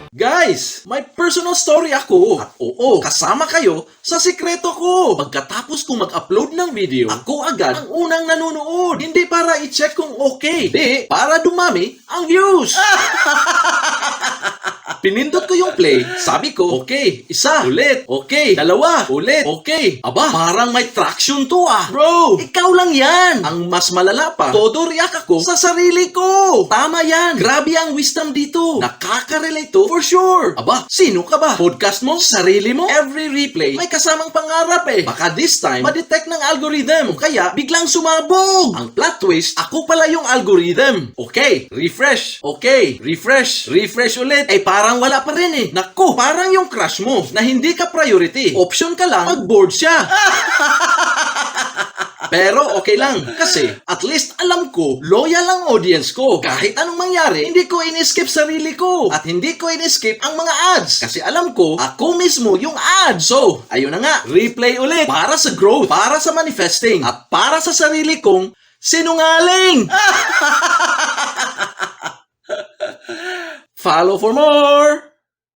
Guys, may personal story ako. At oo, kasama kayo sa sikreto ko. Pagkatapos kong mag-upload ng video, ako agad ang unang nanonood. Hindi para i-check kung okay. Hindi, para dumami ang views. Pinindot ko yung play, sabi ko, okay, isa, ulit, okay, dalawa, ulit, okay. Aba, parang may traction to ah. Bro, ikaw lang yan. Ang mas malala pa, todo react ako sa sarili ko. Tama yan. Grabe ang wisdom dito. Nakaka-relate to for sure. Aba, sino ka ba? Podcast mo? Sarili mo? Every replay, may kasamang pangarap eh. Baka this time, ma-detect ng algorithm. O kaya, biglang sumabog. Ang plot twist, ako pala yung algorithm. Okay, refresh. Okay, refresh. Refresh ulit. Eh, parang wala pa rin eh. Naku, parang yung crush mo na hindi ka priority. Option ka lang pag bored siya. Pero okay lang kasi at least alam ko loyal ang audience ko. Kahit anong mangyari, hindi ko in-skip sarili ko at hindi ko in-skip ang mga ads kasi alam ko ako mismo yung ads. So, ayun na nga, replay ulit para sa growth, para sa manifesting at para sa sarili kong sinungaling. Follow for more!